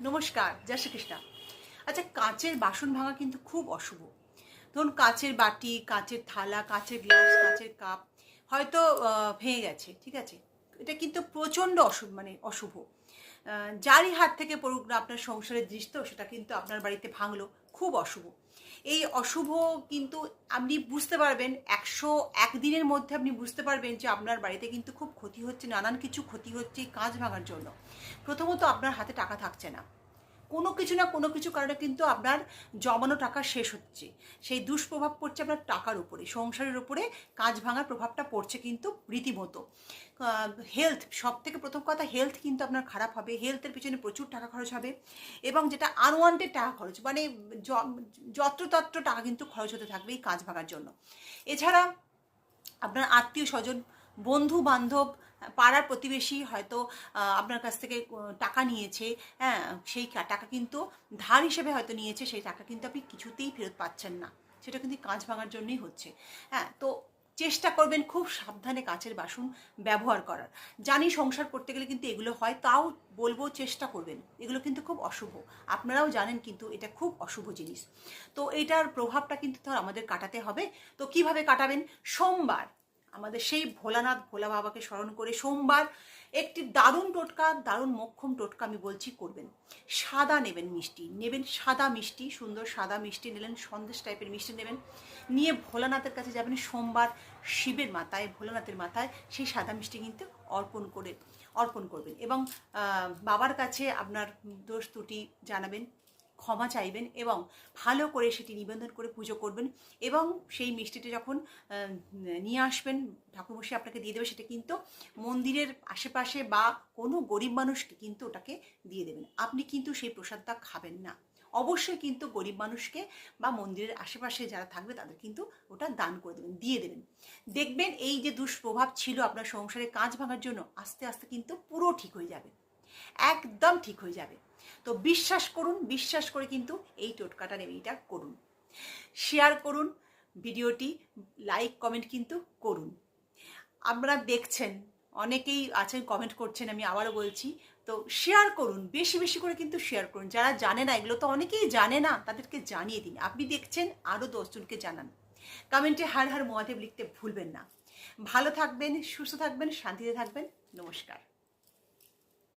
নমস্কার, জয় শ্রীকৃষ্ণ। আচ্ছা, কাচের বাসন ভাঙা কিন্তু খুব অশুভ। ধরুন কাচের বাটি, কাচের থালা, কাচের গ্লাস, কাচের কাপ হয়তো ভেঙে গেছে, ঠিক আছে? এটা কিন্তু প্রচণ্ড অশুভ। যারই হাত থেকে পড়ুক না আপনার সংসারের দৃশ্য, সেটা কিন্তু আপনার বাড়িতে ভাঙলো, খুব অশুভ। এই অশুভ কিন্তু আপনি বুঝতে পারবেন 101 দিনের মধ্যে আপনি বুঝতে পারবেন যে আপনার বাড়িতে কিন্তু খুব ক্ষতি হচ্ছে, নানান কিছু ক্ষতি হচ্ছে এই কাঁচ ভাঙার জন্য। প্রথমত আপনার হাতে টাকা থাকছে না, কোনো কিছু না কোনো কিছু কারণে কিন্তু আপনার জমানো টাকা শেষ হচ্ছে। সেই দুষ্প্রভাব পড়ছে আপনার টাকার উপরে, সংসারের উপরে কাঁচ ভাঙার প্রভাবটা পড়ছে কিন্তু রীতিমতো। হেলথ, সব থেকে প্রথম কথা, হেলথ কিন্তু আপনার খারাপ হবে। হেলথের পিছনে প্রচুর টাকা খরচ হবে এবং যেটা আনওয়ান্টেড টাকা খরচ, মানে যত্রতত্র টাকা কিন্তু খরচ হতে থাকবে এই কাঁচ ভাঙার জন্য। এছাড়া আপনার আত্মীয় স্বজন, বন্ধু বান্ধব, পাড়ার প্রতিবেশী হয়তো আপনার কাছ থেকে টাকা নিয়েছে। হ্যাঁ, সেই টাকা কিন্তু ধার হিসেবে হয়তো নিয়েছে, সেই টাকা কিন্তু আপনি কিছুতেই ফেরত পাচ্ছেন না। সেটা কিন্তু কাঁচ ভাঙার জন্যই হচ্ছে। হ্যাঁ, তো চেষ্টা করবেন খুব সাবধানে কাচের বাসন ব্যবহার করার। জানি সংসার করতে গেলে কিন্তু এগুলো হয়, তাও বলবো চেষ্টা করবেন। এগুলো কিন্তু খুব অশুভ, আপনারাও জানেন কিন্তু এটা খুব অশুভ জিনিস। তো এটার প্রভাবটা কিন্তু তো আমাদের কাটাতে হবে। তো কিভাবে কাটাবেন? সোমবার আমাদের সেই ভোলা বাবাকে স্মরণ করে সোমবার একটি দারুণ টোটকা, দারুণ মোক্ষম টোটকা আমি বলছি, করবেন। সাদা নেবেন, মিষ্টি নেবেন, সাদা মিষ্টি, সুন্দর সাদা মিষ্টি নিলেন, সন্দেশ টাইপের মিষ্টি নেবেন, নিয়ে ভোলানাথের কাছে যাবেন সোমবার, শিবের মাথায়, ভোলানাথের মাথায় সেই সাদা মিষ্টি কিন্তু অর্পণ করবেন এবং বাবার কাছে আপনার দোষ ত্রুটি জানাবেন, ক্ষমা চাইবেন এবং ভালো করে সেটি নিবেদন করে পুজো করবেন। এবং সেই মিষ্টিটা যখন নিয়ে আসবেন, ঠাকুরমশাই আপনাকে দিয়ে দেবে, সেটা কিন্তু মন্দিরের আশেপাশে বা কোনো গরিব মানুষকে কিন্তু ওটাকে দিয়ে দেবেন। আপনি কিন্তু সেই প্রসাদটা খাবেন না, অবশ্যই কিন্তু গরিব মানুষকে বা মন্দিরের আশেপাশে যারা থাকবে তাদের কিন্তু ওটা দান করে দেবেন, দিয়ে দেবেন। দেখবেন এই যে দুষ্প্রভাব ছিল আপনার সংসারে কাঁচ ভাঙার জন্য, আস্তে আস্তে কিন্তু পুরো ঠিক হয়ে যাবে, একদম ঠিক হয়ে যাবে। তো বিশ্বাস করুন, বিশ্বাস করে কিন্তু এই টোটকাটা রেমেডিটা করুন। শেয়ার করুন ভিডিওটি, লাইক কমেন্ট কিন্তু করুন। আপনারা দেখছেন, অনেকেই আছেন কমেন্ট করছেন, আমি আবারও বলছি, তো শেয়ার করুন, বেশি বেশি করে কিন্তু শেয়ার করুন। যারা জানে না, এগুলো তো অনেকেই জানে না, তাদেরকে জানিয়ে দিন। আপনি দেখছেন, আরও 10 জনকে জানান। কমেন্টে হর হর মহাদেব লিখতে ভুলবেন না। ভালো থাকবেন, সুস্থ থাকবেন, শান্তিতে থাকবেন। নমস্কার।